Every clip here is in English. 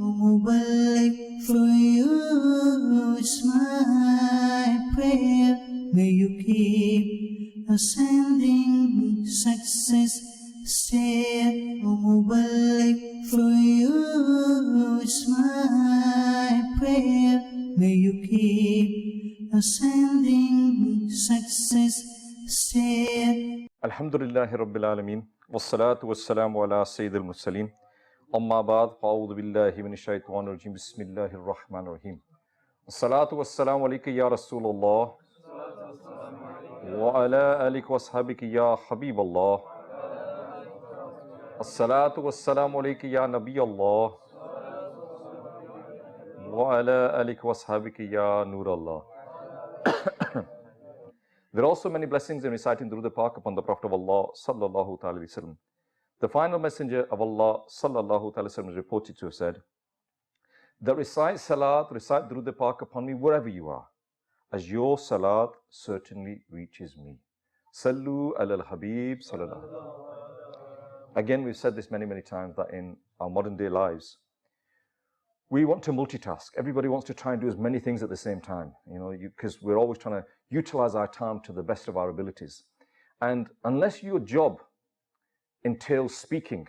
Mubarak for you is my prayer. May you keep ascending success. Stay, Mubarak for you is my prayer. May you keep ascending success. Stay. Alhamdulillahi Rabbil Alameen. Wassalatu wassalamu ala Sayyidil Mursaleen. Amma ba'd, fa'udhu billahi minash shaitanir rajim. Bismillahir Rahmanir Rahim. Assalatu wassalamu alayka ya Rasulullah. Wa ala alika wa ashabika ya Habiballah. Assalatu wassalamu alayka ya Nabi Allah. Wa ala alika wa ashabika ya Nur Allah. There are also many blessings in reciting Durud Pak upon the Prophet of Allah sallallahu ta'ala wa sallam. The final messenger of Allah sallallahu ta'ala wa sallam is reported to have said that recite salat, recite Durud Pak upon me wherever you are, as your salat certainly reaches me. Sallu ala al-Habib sallallahu. Again, we've said this many times that in our modern day lives, we want to multitask. Everybody wants to try and do as many things at the same time, because we're always trying to utilize our time to the best of our abilities. And unless your job entails speaking,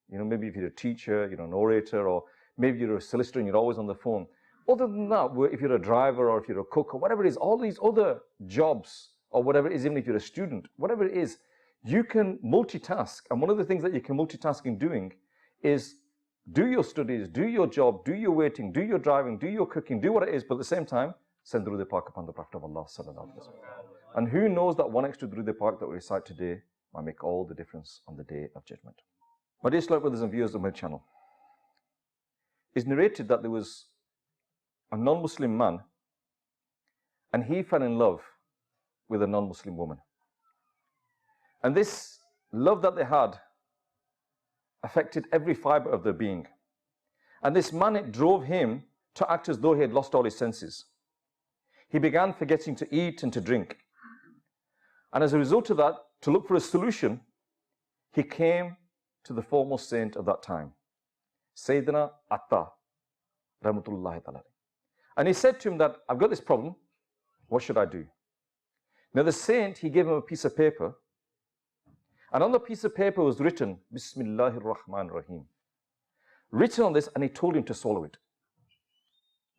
maybe if you're a teacher, you're an orator, or maybe you're a solicitor and you're always on the phone. Other than that, if you're a driver or if you're a cook or whatever it is, all these other jobs or whatever it is, even if you're a student, whatever it is, you can multitask. And one of the things that you can multitask in doing is do your studies, do your job, do your waiting, do your driving, do your cooking, do what it is, but at the same time, send Durud Pak upon the Prophet of Allah sallallahu alaihi wasallam. And who knows that one extra Durud Pak that we recite today might make all the difference on the Day of Judgment. My dear Islamic brothers and viewers of my channel, it's narrated that there was a non-Muslim man and he fell in love with a non-Muslim woman. And this love that they had affected every fiber of their being. And this man, it drove him to act as though he had lost all his senses. He began forgetting to eat and to drink. And as a result of that, to look for a solution, he came to the foremost saint of that time, Sayyidina Atta, rahmatullahi ta'ala. And he said to him that, I've got this problem, what should I do? Now the saint, he gave him a piece of paper, and on the piece of paper was written, Bismillahir Rahmanir Rahim. Written on this, and he told him to swallow it.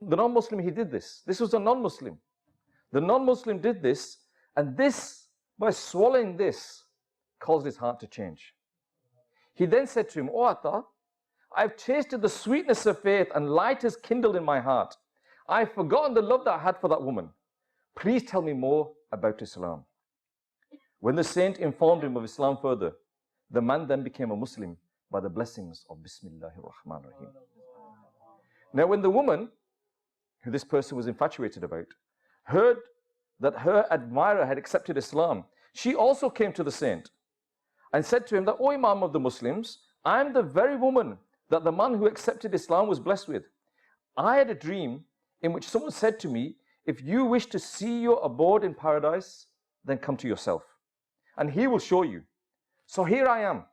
The non-Muslim, he did this. This was a non-Muslim. The non-Muslim did this, and this, by swallowing this, caused his heart to change. He then said to him, O Atta, I've tasted the sweetness of faith and light has kindled in my heart. I've forgotten the love that I had for that woman. Please tell me more about Islam. When the saint informed him of Islam further, the man then became a Muslim by the blessings of Bismillahir Rahmanir Rahim. Now when the woman, who this person was infatuated about, heard that her admirer had accepted Islam, she also came to the saint and said to him that, O Imam of the Muslims, I am the very woman that the man who accepted Islam was blessed with. I had a dream in which someone said to me, if you wish to see your abode in paradise, then come to yourself, and he will show you. So here I am.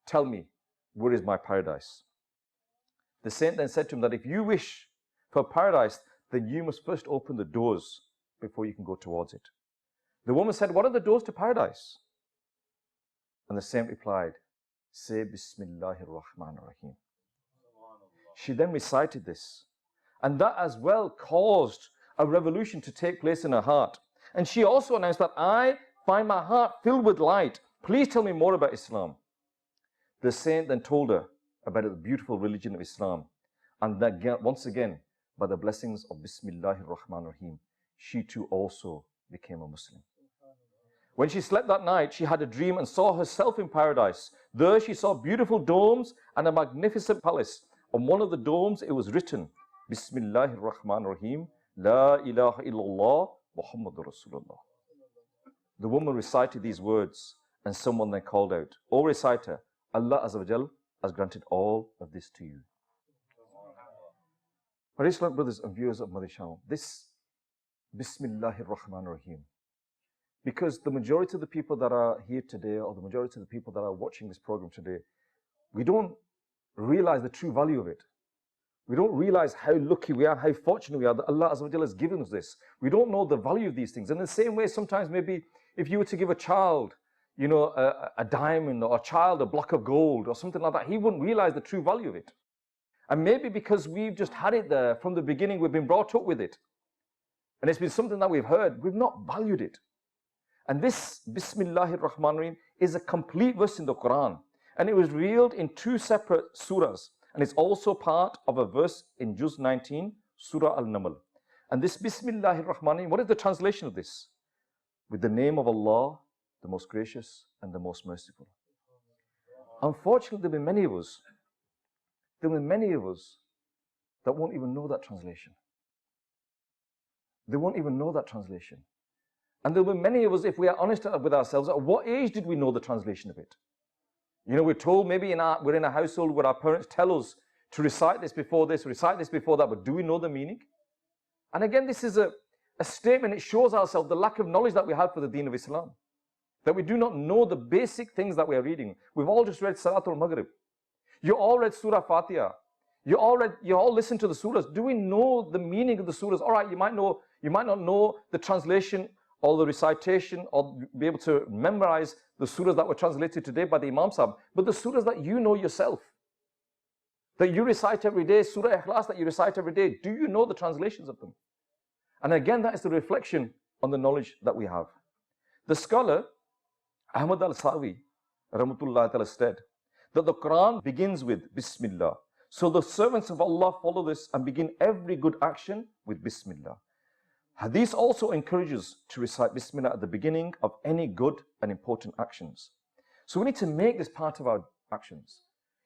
Tell me, where is my paradise? The saint then said to him that if you wish for paradise, then you must first open the doors before you can go towards it. The woman said, what are the doors to paradise? And the saint replied, say Bismillahir Rahmanir Rahim. She then recited this, and that as well caused a revolution to take place in her heart. And she also announced that I find my heart filled with light. Please tell me more about Islam. The saint then told her about the beautiful religion of Islam. And that once again, by the blessings of Bismillahir Rahmanir Rahim, she too also became a Muslim. When she slept that night, she had a dream and saw herself in paradise. There she saw beautiful domes and a magnificent palace. On one of the domes, it was written, Bismillahir Rahmanir Rahim, La ilaha illallah, Muhammadur Rasulullah. The woman recited these words, and someone then called out, O reciter, Allah Azza wa Jal has granted all of this to you. My Islamic brothers and viewers of Madani Channel, this Bismillahir Rahmanir Rahim, because the majority of the people that are here today, or the majority of the people that are watching this program today, we don't realize the true value of it. We don't realize how lucky we are, how fortunate we are that Allah Azza wa Jalla has given us this. We don't know the value of these things. And in the same way, sometimes maybe if you were to give a child, a diamond, or a child a block of gold or something like that, he wouldn't realize the true value of it. And maybe because we've just had it there from the beginning, we've been brought up with it, and it's been something that we've heard, we've not valued it. And this Bismillahir Rahmanir Rahim is a complete verse in the Quran, and it was revealed in 2 separate surahs, and it's also part of a verse in Juz 19, Surah Al-Naml. And this Bismillahir Rahmanir Rahim, what is the translation of this? With the name of Allah, the most gracious and the most merciful. Unfortunately, there will be many of us that won't even know that translation. They won't even know that translation. And there will be many of us, if we are honest with ourselves, at what age did we know the translation of it? We're told maybe we're in a household where our parents tell us to recite this, recite this before that, but do we know the meaning? And again, this is a statement. It shows ourselves the lack of knowledge that we have for the Deen of Islam. That we do not know the basic things that we are reading. We've all just read Salatul Maghrib. You all read Surah Fatiha. You all listen to the surahs. Do we know the meaning of the surahs? All right, you might not know the translation or the recitation or be able to memorize the surahs that were translated today by the Imam Sahib, but the surahs that you know yourself, that you recite every day, Surah Ikhlas that you recite every day, do you know the translations of them? And again, that is the reflection on the knowledge that we have. The scholar Ahmad al-Sawi, Rahmatullah Ta'ala, said that the Quran begins with Bismillah. So the servants of Allah follow this and begin every good action with Bismillah. Hadith also encourages to recite Bismillah at the beginning of any good and important actions. So we need to make this part of our actions.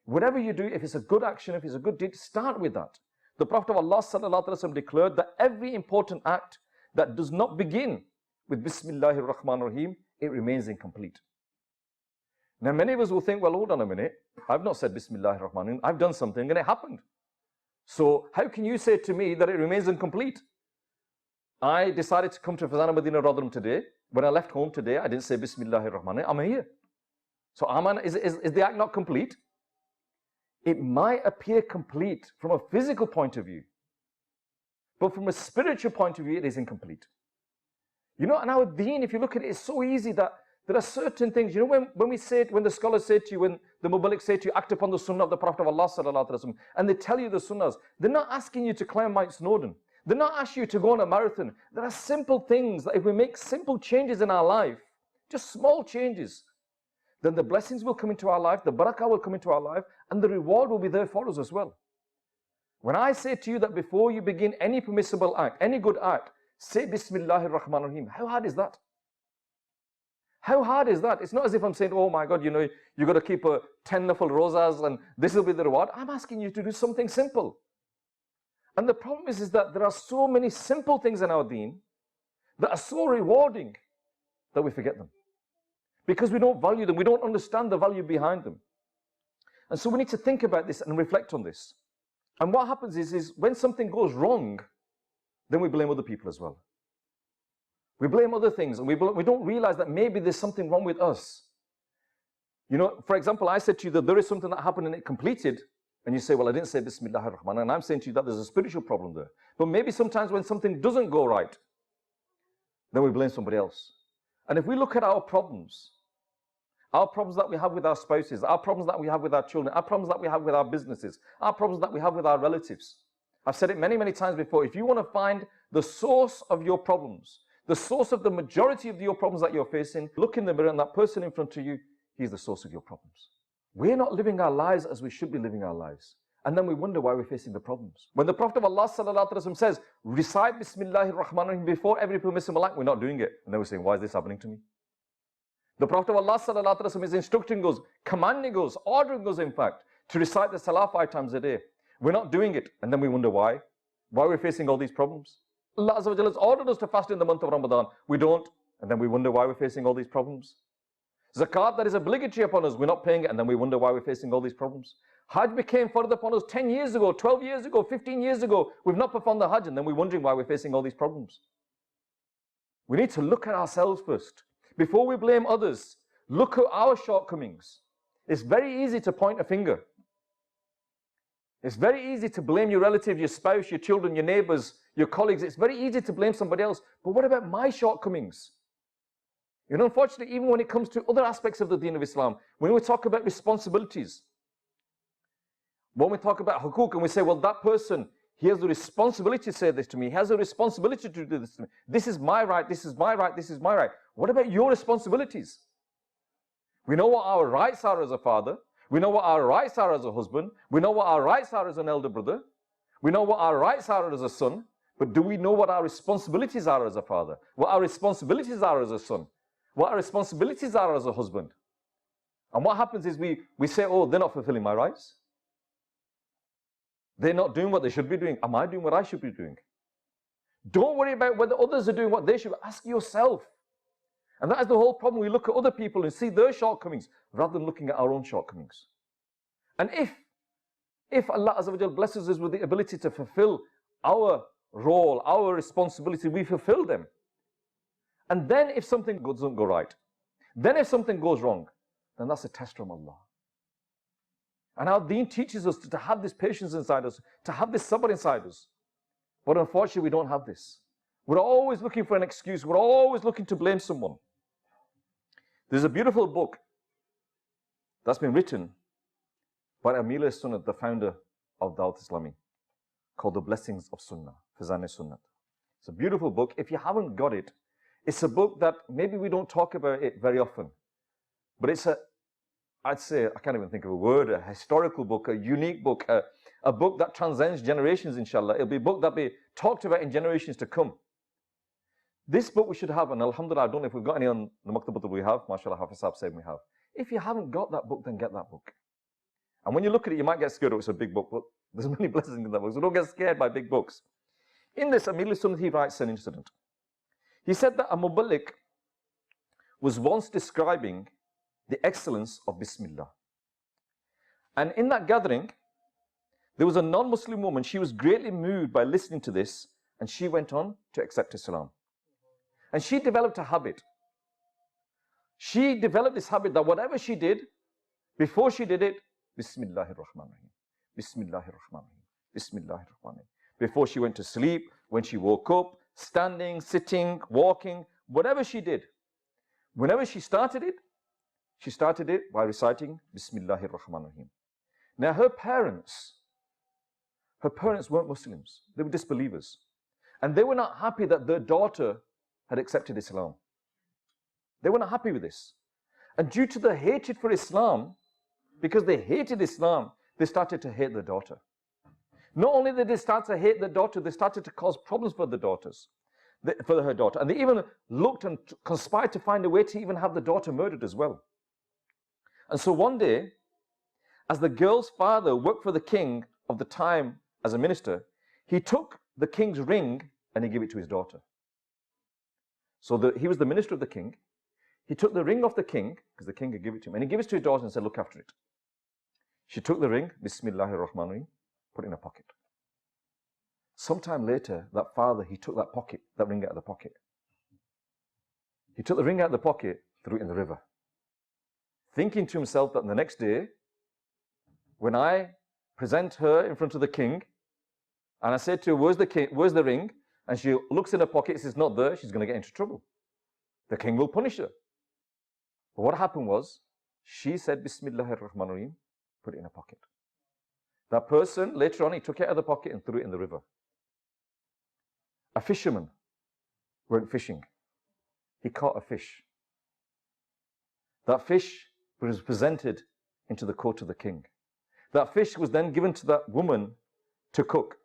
Whatever you do, if it's a good action, if it's a good deed, start with that. The Prophet of Allah Sallallahu Alaihi Wasallam declared that every important act that does not begin with Bismillahir Rahmanir Rahim, it remains incomplete. Now many of us will think, well, hold on a minute, I've not said Bismillahir Rahmanir Rahim, I've done something and it happened. So how can you say to me that it remains incomplete? I decided to come to Fazana Madina Radharam today. When I left home today, I didn't say Bismillahir Rahmanir Rahim, I'm here. So is the act not complete? It might appear complete from a physical point of view, but from a spiritual point of view, it is incomplete. And our deen, if you look at it, it's so easy that there are certain things, when the scholars say to you, when the Muballigh say to you, act upon the Sunnah of the Prophet of Allah Sallallahu Alaihi Wasallam, and they tell you the Sunnahs, they're not asking you to climb Mount Snowdon. They're not asking you to go on a marathon. There are simple things that if we make simple changes in our life, just small changes, then the blessings will come into our life, the barakah will come into our life, and the reward will be there for us as well. When I say to you that before you begin any permissible act, any good act, say Bismillahir Rahmanir Rahim. How hard is that? How hard is that? It's not as if I'm saying, oh my God, you've got to keep 10 nafal rozas and this will be the reward. I'm asking you to do something simple. And the problem is that there are so many simple things in our deen that are so rewarding that we forget them. Because we don't value them, we don't understand the value behind them. And so we need to think about this and reflect on this. And what happens is when something goes wrong, then we blame other people as well. We blame other things, and we don't realize that maybe there's something wrong with us. For example, I said to you that there is something that happened and it completed, and you say, well, I didn't say Bismillahir Rahman, and I'm saying to you that there's a spiritual problem there. But maybe sometimes when something doesn't go right, then we blame somebody else. And if we look at our problems that we have with our spouses, our problems that we have with our children, our problems that we have with our businesses, our problems that we have with our relatives. I've said it many, many times before. If you want to find the source of your problems, the source of the majority of your problems that you're facing, look in the mirror and that person in front of you, he's the source of your problems. We're not living our lives as we should be living our lives. And then we wonder why we're facing the problems. When the Prophet of Allah Sallallahu Alaihi Wasallam says, recite Bismillahir Rahmanir Rahim before every permissible act, we're not doing it. And then we're saying, why is this happening to me? The Prophet of Allah Sallallahu Alaihi Wasallam is instructing us, commanding us, ordering us in fact, to recite the Salah 5 times a day. We're not doing it. And then we wonder why. Why we're facing all these problems. Allah Azza wa Jalla has ordered us to fast in the month of Ramadan. We don't. And then we wonder why we're facing all these problems. Zakat that is obligatory upon us, we're not paying it, and then we wonder why we're facing all these problems. Hajj became farz upon us 10 years ago, 12 years ago, 15 years ago. We've not performed the Hajj, and then we're wondering why we're facing all these problems. We need to look at ourselves first. Before we blame others, look at our shortcomings. It's very easy to point a finger. It's very easy to blame your relative, your spouse, your children, your neighbors, your colleagues. It's very easy to blame somebody else. But what about my shortcomings? You know, unfortunately, even when it comes to other aspects of the Deen of Islam, when we talk about responsibilities, when we talk about hukuk and we say, well, that person, he has the responsibility to say this to me. He has a responsibility to do this to me. This is my right, this is my right, this is my right. What about your responsibilities? We know what our rights are as a father. We know what our rights are as a husband. We know what our rights are as an elder brother. We know what our rights are as a son. But do we know what our responsibilities are as a father? What our responsibilities are as a son? What our responsibilities are as a husband? And what happens is we say, oh, they're not fulfilling my rights. They're not doing what they should be doing. Am I doing what I should be doing? Don't worry about whether others are doing what they should. Ask yourself. And that is the whole problem. We look at other people and see their shortcomings rather than looking at our own shortcomings. And if Allah Azza wa Jal blesses us with the ability to fulfill our role, our responsibility, we fulfill them. And then if something doesn't go right, then if something goes wrong, then that's a test from Allah. And our deen teaches us to have this patience inside us, to have this sabr inside us. But unfortunately, we don't have this. We're always looking for an excuse. We're always looking to blame someone. There's a beautiful book that's been written by Amir Sunnah, the founder of Dawat Islami, called The Blessings of Sunnah, Fazan Sunnah. It's a beautiful book. If you haven't got it, it's a book that maybe we don't talk about it very often. But it's I'd say, I can't even think of a word, a historical book, a unique book, a book that transcends generations, inshallah. It'll be a book that'll be talked about in generations to come. This book we should have, and alhamdulillah, I don't know if we've got any on the maktabat that we have, mashallah, Hafiz Saab said we have. If you haven't got that book, then get that book. And when you look at it, you might get scared, oh, it's a big book, but there's many blessings in that book, so don't get scared by big books. In this, Amir Sunnah, he writes an incident. He said that a muballigh was once describing the excellence of Bismillah. And in that gathering, there was a non-Muslim woman. She was greatly moved by listening to this, and she went on to accept Islam. And she developed a habit. She developed this habit that whatever she did, before she did it, Bismillahir Rahmanir Rahim, Bismillahir Rahmanir Rahim, Bismillahir Rahmanir Rahim. Before she went to sleep, when she woke up, standing, sitting, walking, whatever she did, whenever she started it by reciting Bismillahir Rahmanir Rahim. Now her parents weren't Muslims. They were disbelievers. And they were not happy that their daughter had accepted Islam. They were not happy with this. And due to the hatred for Islam, because they hated Islam, they started to hate their daughter. Not only did they start to hate their daughter, they started to cause problems for her daughter. And they even looked and conspired to find a way to even have the daughter murdered as well. And so one day, as the girl's father worked for the king of the time as a minister, he took the king's ring and he gave it to his daughter. So he was the minister of the king. He took the ring off the king, because the king had given it to him, and he gave it to his daughter and said, look after it. She took the ring, Bismillahir Rahmanir Rahim, put it in her pocket. Sometime later, that father, he took that ring out of the pocket. He took the ring out of the pocket, threw it in the river. Thinking to himself that the next day, when I present her in front of the king, and I said to her, where's the ring? And she looks in her pocket, says, not there, she's going to get into trouble. The king will punish her. But what happened was, she said, Bismillahir Rahmanir Rahim, put it in her pocket. That person, later on, he took it out of the pocket and threw it in the river. A fisherman went fishing. He caught a fish. That fish was presented into the court of the king. That fish was then given to that woman to cook.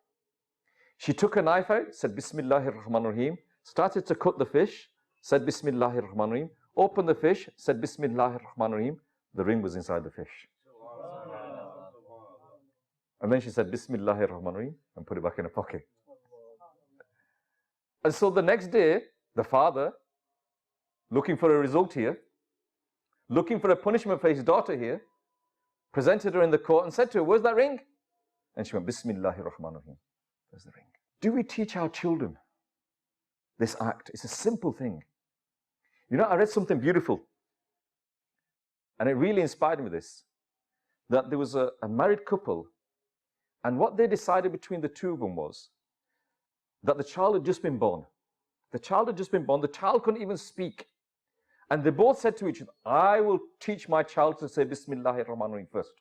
She took a knife out, said Bismillahir Rahmanir Rahim, started to cut the fish, said Bismillahir Rahmanir Rahim, opened the fish, said Bismillahir Rahmanir Rahim, the ring was inside the fish. And then she said Bismillahir Rahmanir Rahim and put it back in her pocket. And so the next day, the father, looking for a result here, looking for a punishment for his daughter here, presented her in the court and said to her, where's that ring? And she went, Bismillahir Rahmanir Rahim. There's the ring. Do we teach our children this act? It's a simple thing. You know, I read something beautiful, and it really inspired me this, that there was a married couple, And what they decided between the two of them was that the child had just been born. The child had just been born. The child couldn't even speak. And they both said to each other, I will teach my child to say Bismillahir Rahmanir Rahim first.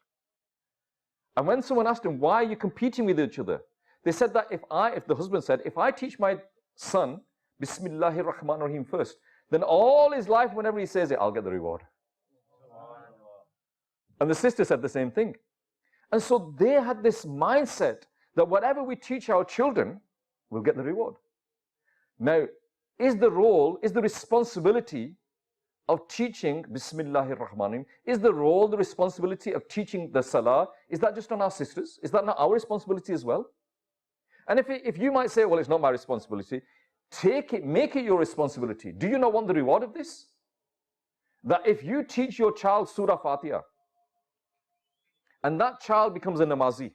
And when someone asked him, why are you competing with each other? They said that if the husband said, if I teach my son Bismillahir Rahmanir Rahim first, then all his life, whenever he says it, I'll get the reward. And the sister said the same thing. And so they had this mindset that whatever we teach our children, we'll get the reward. Now, is the responsibility of teaching Bismillahir Rahmanir Rahim, is the responsibility of teaching the Salah, is that just on our sisters? Is that not our responsibility as well? And if you might say, well, it's not my responsibility, take it, make it your responsibility. Do you not want the reward of this? That if you teach your child Surah Fatiha, and that child becomes a namazi,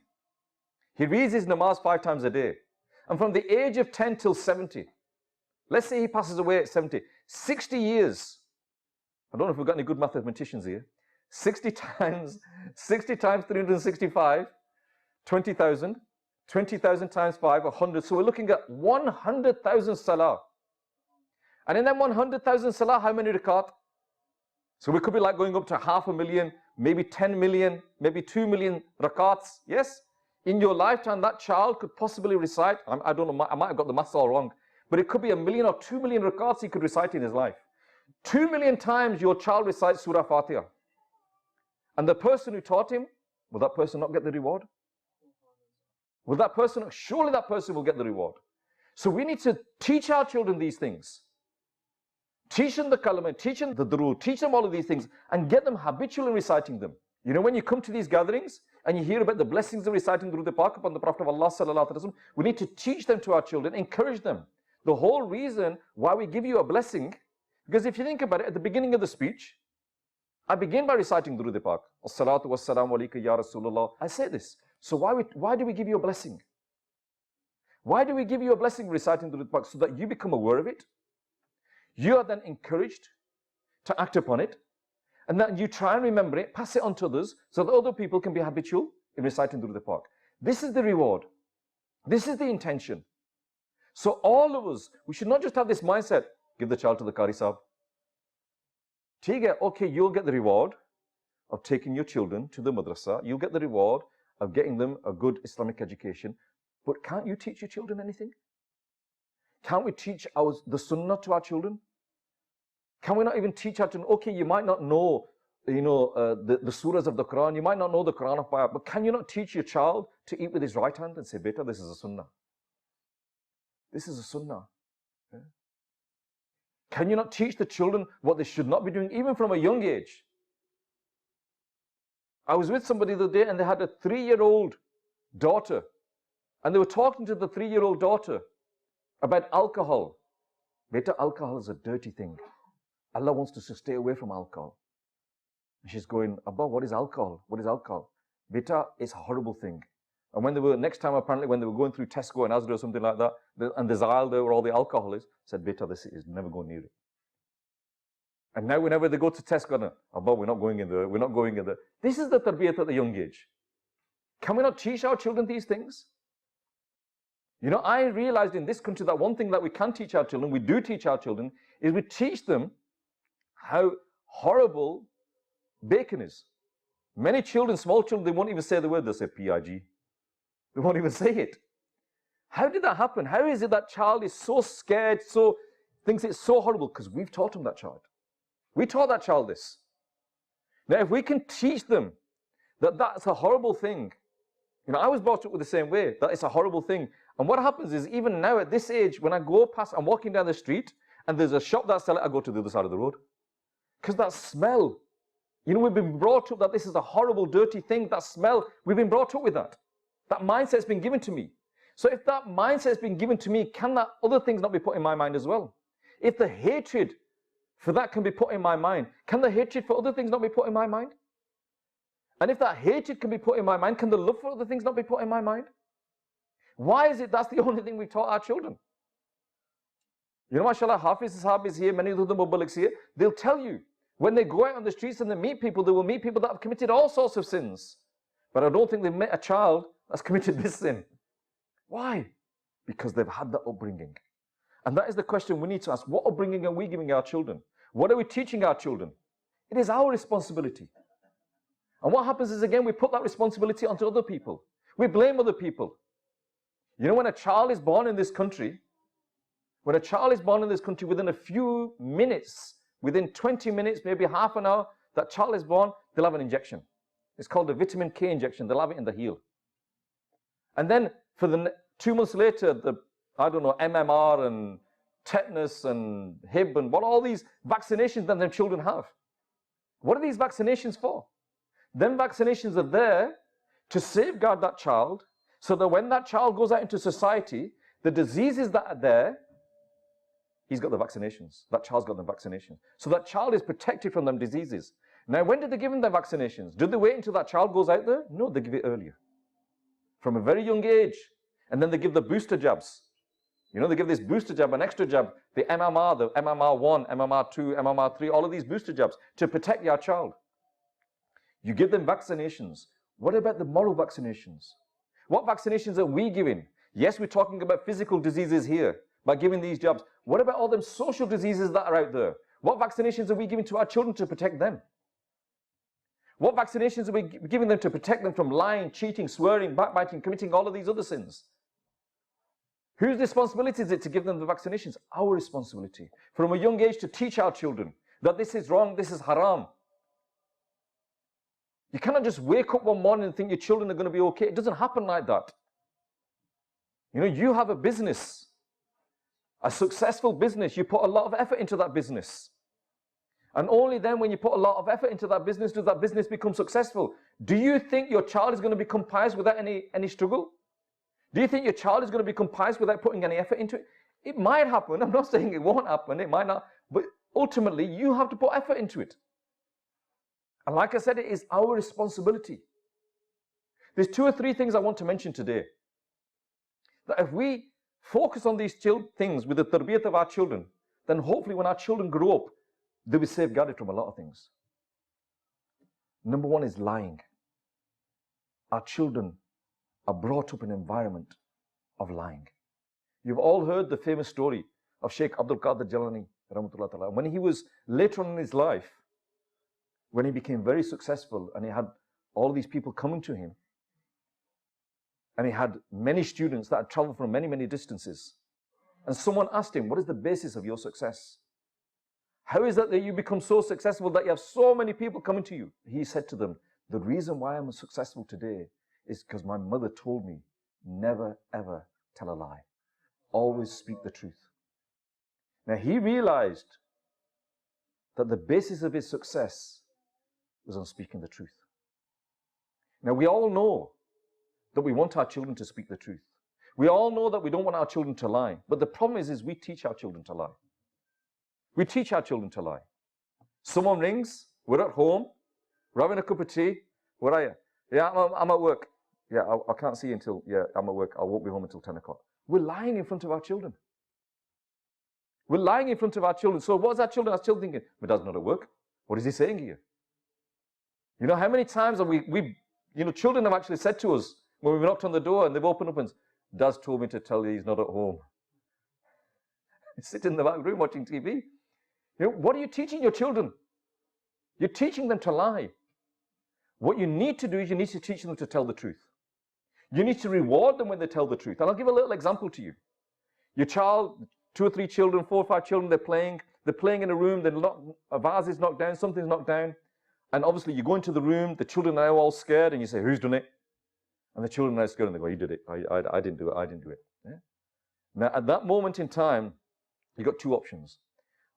he reads his namaz 5 times a day, and from the age of 10 till 70, let's say he passes away at 70, 60 years, I don't know if we've got any good mathematicians here, 60 times 365, 20,000, 20,000 times 5, 100, so we're looking at 100,000 salah. And in that 100,000 salah, how many rakat? So we could be like going up to 500,000, maybe 10 million, maybe 2 million rakats, yes? In your lifetime, that child could possibly recite, I don't know, I might have got the maths all wrong, but it could be 1 million or 2 million rakats he could recite in his life. 2 million times your child recites Surah Fatiha. And the person who taught him, will that person not get the reward? Will that person, surely that person will get the reward. So we need to teach our children these things. Teach them the kalama, teach them the durood, teach them all of these things, and get them habitual in reciting them. You know, when you come to these gatherings, and you hear about the blessings of reciting Durood Pak upon the Prophet of Allah sallallahu alaihi wasallam, we need to teach them to our children, encourage them. The whole reason why we give you a blessing, because if you think about it, at the beginning of the speech, I begin by reciting Durood Pak. As-salatu was-salamu alayka ya Rasulullah. I say this. So why do we give you a blessing? Why do we give you a blessing reciting Durood Pak? So that you become aware of it. You are then encouraged to act upon it. And that you try and remember it, pass it on to others, so that other people can be habitual in reciting Durood Pak. This is the reward. This is the intention. So all of us, we should not just have this mindset, give the child to the Qari Sahib. Okay, you'll get the reward of taking your children to the madrasa. You'll get the reward of getting them a good Islamic education. But can't you teach your children anything? Can't we teach the Sunnah to our children? Can we not even teach our children, okay, you might not know, the surahs of the Quran, you might not know the Quran of Bayan, but can you not teach your child to eat with his right hand and say, beta, this is a Sunnah. This is a Sunnah. Yeah? Can you not teach the children what they should not be doing, even from a young age? I was with somebody the other day and they had a 3-year-old daughter, and they were talking to the 3-year-old daughter about alcohol. Beta, alcohol is a dirty thing. Allah wants us to stay away from alcohol. And she's going, Abba, what is alcohol? What is alcohol? Beta, it's a horrible thing. And when they were, next time apparently, when they were going through Tesco and Asda or something like that, and there's aisle there where all the alcohol is, said, Beta, this is never go near it. And now whenever they go to Tesco, Abba, we're not going in there, we're not going in there. This is the tarbiyat at the young age. Can we not teach our children these things? You know, I realized in this country that one thing that we can teach our children, we do teach our children, is we teach them how horrible bacon is. Many children, small children, they won't even say the word, they'll say P-I-G. They won't even say it. How did that happen? How is it that child is so scared, thinks it's so horrible? Because we've taught him that child. We taught that child this. Now, if we can teach them that that's a horrible thing, you know, I was brought up with the same way, that it's a horrible thing. And what happens is, even now at this age, when I go past, I'm walking down the street, and there's a shop that sells it, I go to the other side of the road. Because that smell, you know, we've been brought up that this is a horrible, dirty thing, that smell, we've been brought up with that. That mindset's been given to me. So if that mindset's been given to me, can that other things not be put in my mind as well? If the hatred for that can be put in my mind, can the hatred for other things not be put in my mind? And if that hatred can be put in my mind, can the love for other things not be put in my mind? Why is it that's the only thing we've taught our children? You know, mashallah, Hafiz Sahab is here, many of the Muballighs here, they'll tell you, when they go out on the streets and they will meet people that have committed all sorts of sins. But I don't think they've met a child that's committed this sin. Why? Because they've had that upbringing. And that is the question we need to ask. What upbringing are we giving our children? What are we teaching our children? It is our responsibility. And what happens is, again, we put that responsibility onto other people. We blame other people. You know, when a child is born in this country, within a few minutes, within 20 minutes, maybe half an hour, that child is born, they'll have an injection. It's called a vitamin K injection. They'll have it in the heel. And then for the 2 months later, MMR and tetanus and Hib and what all these vaccinations that their children have. What are these vaccinations for? Them vaccinations are there to safeguard that child so that when that child goes out into society, the diseases that are there, he's got the vaccinations. That child's got the vaccinations. So that child is protected from them diseases. Now, when did they give them their vaccinations? Did they wait until that child goes out there? No, they give it earlier. From a very young age. And then they give the booster jabs. You know, they give this booster jab, an extra jab, the MMR, the MMR1, MMR2, MMR3, all of these booster jabs to protect your child. You give them vaccinations. What about the moral vaccinations? What vaccinations are we giving? Yes, we're talking about physical diseases here by giving these jabs. What about all them social diseases that are out there? What vaccinations are we giving to our children to protect them? What vaccinations are we giving them to protect them from lying, cheating, swearing, backbiting, committing all of these other sins? Whose responsibility is it to give them the vaccinations? Our responsibility. From a young age to teach our children that this is wrong, this is haram. You cannot just wake up one morning and think your children are going to be okay. It doesn't happen like that. You know, you have a business, a successful business. You put a lot of effort into that business. And only then when you put a lot of effort into that business, does that business become successful. Do you think your child is going to become pious without any struggle? Do you think your child is going to become pious without putting any effort into it? It might happen. I'm not saying it won't happen. It might not. But ultimately, you have to put effort into it. And like I said, it is our responsibility. There's 2 or 3 things I want to mention today. That if we focus on these things with the tarbiyat of our children, then hopefully when our children grow up, they'll be safeguarded from a lot of things. Number 1 is lying. Our children are brought up in an environment of lying. You've all heard the famous story of Sheikh Abdul Qadir Jalani, rahmatullah ta'ala. When he was later on in his life, when he became very successful and he had all these people coming to him, and he had many students that had traveled from many, many distances, and someone asked him, what is the basis of your success? How is that you become so successful that you have so many people coming to you? He said to them, the reason why I'm successful today is because my mother told me, never ever tell a lie. Always speak the truth. Now he realized that the basis of his success was on speaking the truth. Now we all know that we want our children to speak the truth. We all know that we don't want our children to lie. But the problem is we teach our children to lie. We teach our children to lie. Someone rings, we're at home, we're having a cup of tea. Where are you? Yeah, I'm at work. Yeah, I can't see you until, I'm at work. I won't be home until 10 o'clock. We're lying in front of our children. We're lying in front of our children. So what's our children? Our children thinking, my dad's not at work. What is he saying here? You know, how many times have children have actually said to us, when we knocked on the door and they've opened up and Dad's told me to tell you he's not at home. He's sitting in the back room watching TV. You know, what are you teaching your children? You're teaching them to lie. What you need to do is you need to teach them to tell the truth. You need to reward them when they tell the truth. And I'll give a little example to you. Your child, 2 or 3 children, 4 or 5 children, they're playing in a room, a vase is knocked down, something's knocked down. And obviously you go into the room, the children are all scared, and you say, who's done it? And the children are scared and they go, you did it. I didn't do it. I didn't do it. Yeah? Now, at that moment in time, you've got 2 options.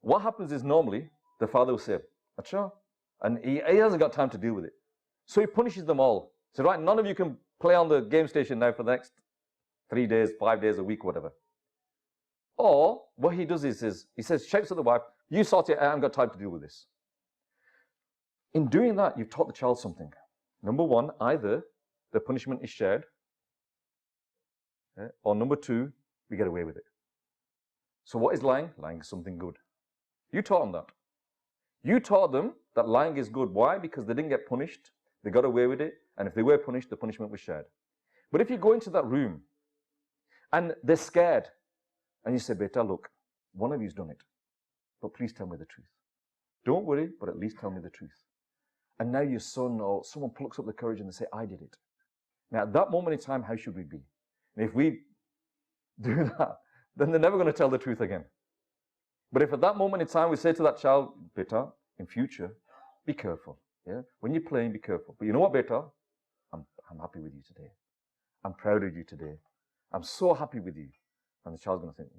What happens is normally the father will say, Acha, and he hasn't got time to deal with it. So he punishes them all. So, right, none of you can play on the game station now for the next 3 days, 5 days, a week, whatever. Or what he does is he says, shouts at the wife, you sort it out, I haven't got time to deal with this. In doing that, you've taught the child something. Number 1, either the punishment is shared, or number 2, we get away with it. So what is lying? Lying is something good. You taught them that. You taught them that lying is good. Why? Because they didn't get punished. They got away with it. And if they were punished, the punishment was shared. But if you go into that room and they're scared, and you say, Beta, look, one of you's done it, but please tell me the truth. Don't worry, but at least tell me the truth. And now your son or someone plucks up the courage and they say, I did it. Now, at that moment in time, how should we be? And if we do that, then they're never going to tell the truth again. But if at that moment in time we say to that child, Beta, in future, be careful. Yeah? When you're playing, be careful. But you know what, Beta? I'm happy with you today. I'm proud of you today. I'm so happy with you. And the child's going to think,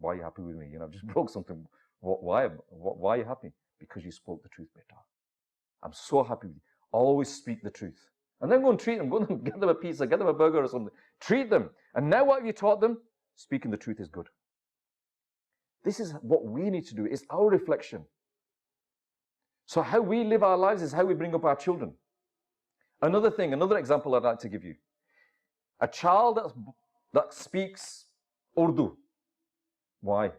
why are you happy with me? I've just broke something. Why are you happy? Because you spoke the truth, Beta. I'm so happy with you. Always speak the truth. And then go and treat them. Go and get them a pizza, get them a burger or something. Treat them. And now what have you taught them? Speaking the truth is good. This is what we need to do. It's our reflection. So how we live our lives is how we bring up our children. Another example I'd like to give you. A child that speaks Urdu. Why?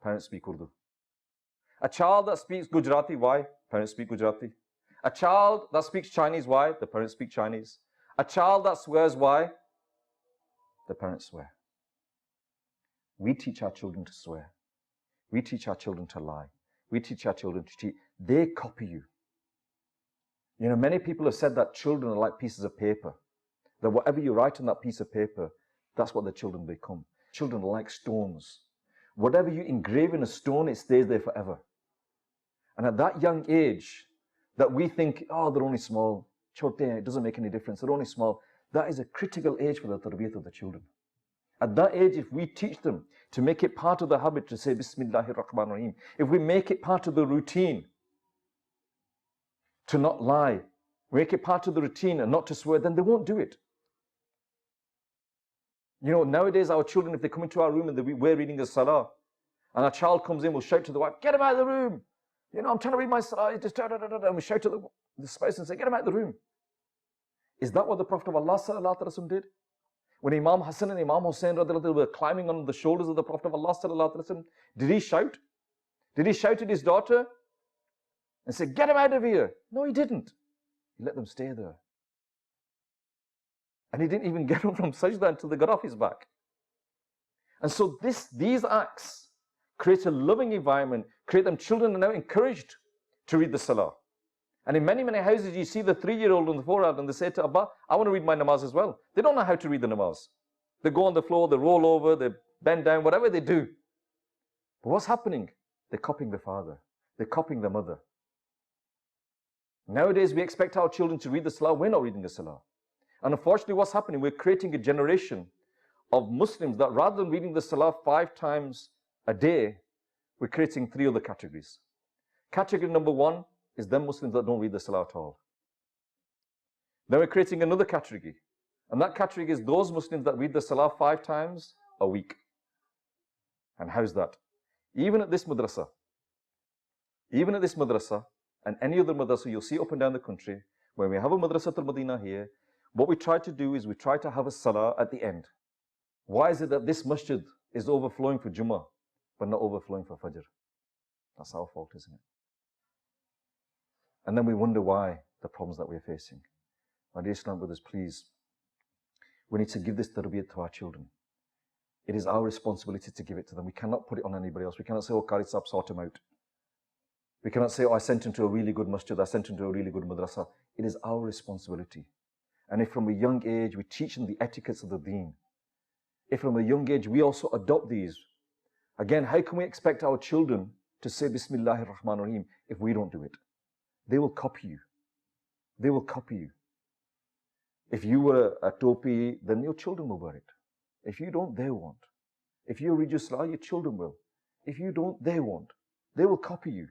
Parents speak Urdu. A child that speaks Gujarati. Why? Parents speak Gujarati. A child that speaks Chinese. Why? The parents speak Chinese. A child that swears. Why? The parents swear. We teach our children to swear. We teach our children to lie. We teach our children to cheat. They copy you. Many people have said that children are like pieces of paper. That whatever you write on that piece of paper, that's what the children become. Children are like stones. Whatever you engrave in a stone, it stays there forever. And at that young age, that we think, oh, they're only small, chote, it doesn't make any difference, they're only small. That is a critical age for the tarbiyat of the children. At that age, if we teach them to make it part of the habit to say Bismillahir Rahmanir Rahim, if we make it part of the routine to not lie, make it part of the routine and not to swear, then they won't do it. Nowadays our children, if they come into our room and we're reading the salah, and a child comes in, we'll shout to the wife, get him out of the room. I'm trying to read my salah, just and we shout to the spouse and say, get him out of the room. Is that what the Prophet of Allah sallallahu alaihi wasallam did? When Imam Hassan and Imam Hussain were climbing on the shoulders of the Prophet of Allah sallallahu alaihi wasallam, did he shout? Did he shout at his daughter and say, get him out of here? No, he didn't. He let them stay there. And he didn't even get up from sajda until they got off his back. And so these acts create a loving environment, create them. Children are now encouraged to read the salah. And in many, many houses, you see the 3-year-old on the forehead and they say to Abba, I want to read my namaz as well. They don't know how to read the namaz. They go on the floor, they roll over, they bend down, whatever they do. But what's happening? They're copying the father. They're copying the mother. Nowadays, we expect our children to read the salah. We're not reading the salah. And unfortunately, what's happening? We're creating a generation of Muslims that rather than reading the salah 5 times a day, we're creating 3 other categories. Category number 1 is them Muslims that don't read the salah at all. Then we're creating another category. And that category is those Muslims that read the salah 5 times a week. And how's that? Even at this madrasa, and any other madrasa you'll see up and down the country, when we have a madrasa al-Madinah here, what we try to do is we try to have a salah at the end. Why is it that this masjid is overflowing for Jummah, but not overflowing for Fajr? That's our fault, isn't it? And then we wonder why the problems that we're facing. My dear Islam brothers, please, we need to give this tarbiyat to our children. It is our responsibility to give it to them. We cannot put it on anybody else. We cannot say, oh, Qari Sahib, sort him out. We cannot say, oh, I sent him to a really good masjid, I sent him to a really good madrasa. It is our responsibility. And if from a young age we teach them the etiquettes of the deen, if from a young age we also adopt these, again, how can we expect our children to say Bismillahir Rahmanir Rahim if we don't do it? They will copy you. They will copy you. If you wear a topi, then your children will wear it. If you don't, they won't. If you read your salah, your children will. If you don't, they won't. They will copy you.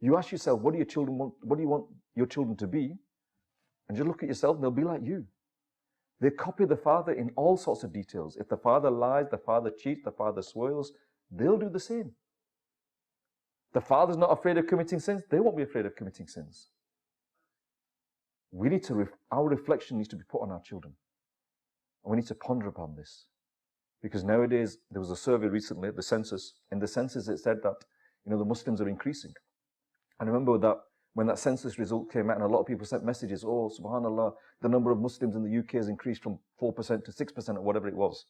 You ask yourself, what do your children want? What do you want your children to be? And you look at yourself, and they'll be like you. They copy the father in all sorts of details. If the father lies, the father cheats, the father swears, they'll do the same. The father's not afraid of committing sins, they won't be afraid of committing sins. We need to, our reflection needs to be put on our children. And we need to ponder upon this. Because nowadays, there was a survey recently, the census. In the census, it said that, the Muslims are increasing. And remember that when that census result came out and a lot of people sent messages, oh, subhanAllah, the number of Muslims in the UK has increased from 4% to 6% or whatever it was.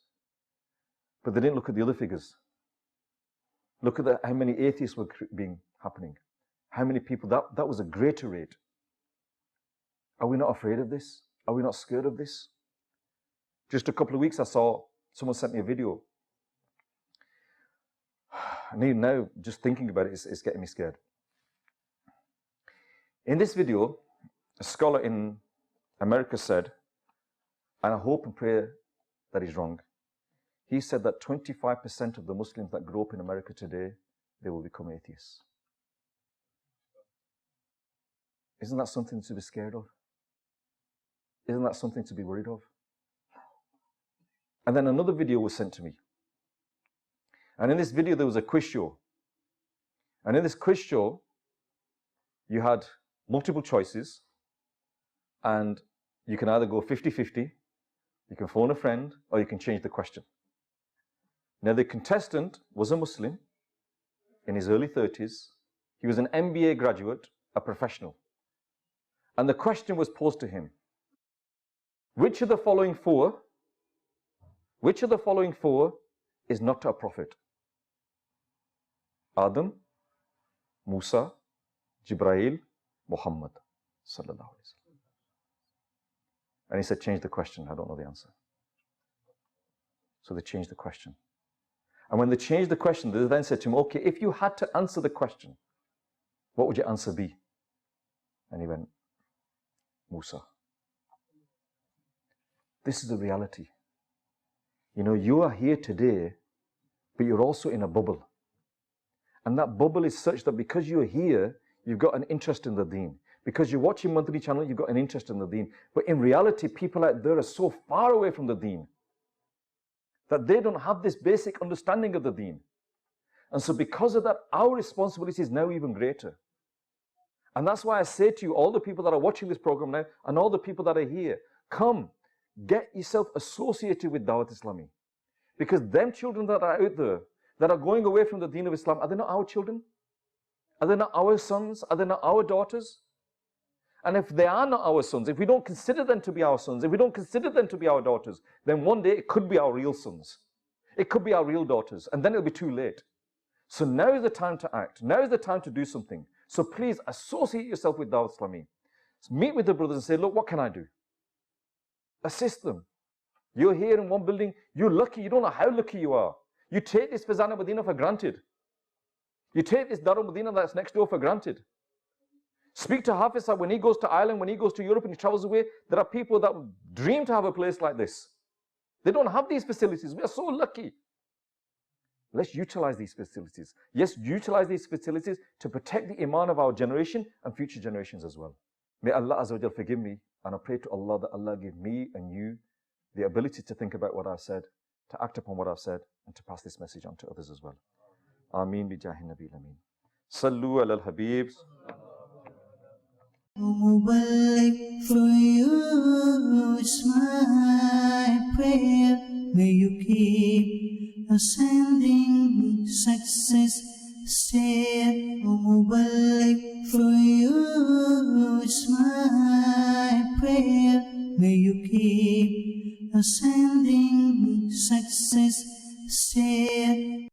But they didn't look at the other figures. Look at how many atheists were happening. How many people, that was a greater rate. Are we not afraid of this? Are we not scared of this? Just a couple of weeks I saw, someone sent me a video. And even now, just thinking about it, it's getting me scared. In this video, a scholar in America said, and I hope and pray that he's wrong, he said that 25% of the Muslims that grow up in America today, they will become atheists. Isn't that something to be scared of? Isn't that something to be worried of? And then another video was sent to me. And in this video, there was a quiz show. And in this quiz show, you had multiple choices. And you can either go 50-50, you can phone a friend, or you can change the question. Now, the contestant was a Muslim in his early 30s. He was an MBA graduate, a professional. And the question was posed to him. Which of the following four is not a prophet? Adam, Musa, Jibreel, Muhammad sallallahu alaihi wasallam. And he said, change the question. I don't know the answer. So they changed the question. And when they changed the question, they then said to him, okay, if you had to answer the question, what would your answer be? And he went, Musa. This is the reality. You know, you are here today, but you're also in a bubble. And that bubble is such that because you're here, you've got an interest in the deen. Because you're watching Madani Channel, you've got an interest in the deen. But in reality, people out there are so far away from the deen that they don't have this basic understanding of the deen. And so because of that, our responsibility is now even greater. And that's why I say to you, all the people that are watching this program now, and all the people that are here, come, get yourself associated with Dawat Islami. Because them children that are out there, that are going away from the deen of Islam, are they not our children? Are they not our sons? Are they not our daughters? And if they are not our sons, if we don't consider them to be our sons, if we don't consider them to be our daughters, then one day it could be our real sons. It could be our real daughters, and then it'll be too late. So now is the time to act. Now is the time to do something. So please associate yourself with Dawat Islami. Meet with the brothers and say, look, what can I do? Assist them. You're here in one building. You're lucky. You don't know how lucky you are. You take this Fazana Medina for granted. You take this Darul Medina that's next door for granted. Speak to Hafiz Sahib when he goes to Ireland, when he goes to Europe and he travels away. There are people that dream to have a place like this. They don't have these facilities. We are so lucky. Let's utilize these facilities. Yes, utilize these facilities to protect the iman of our generation and future generations as well. May Allah Azza wa Jal forgive me, and I pray to Allah that Allah give me and you the ability to think about what I've said, to act upon what I've said, and to pass this message on to others as well. Ameen bi jahi Nabi Ameen. Sallu ala al-Habib. Mubarak for you is my prayer. May you keep ascending success stair. Mubarak for you is my prayer. May you keep ascending.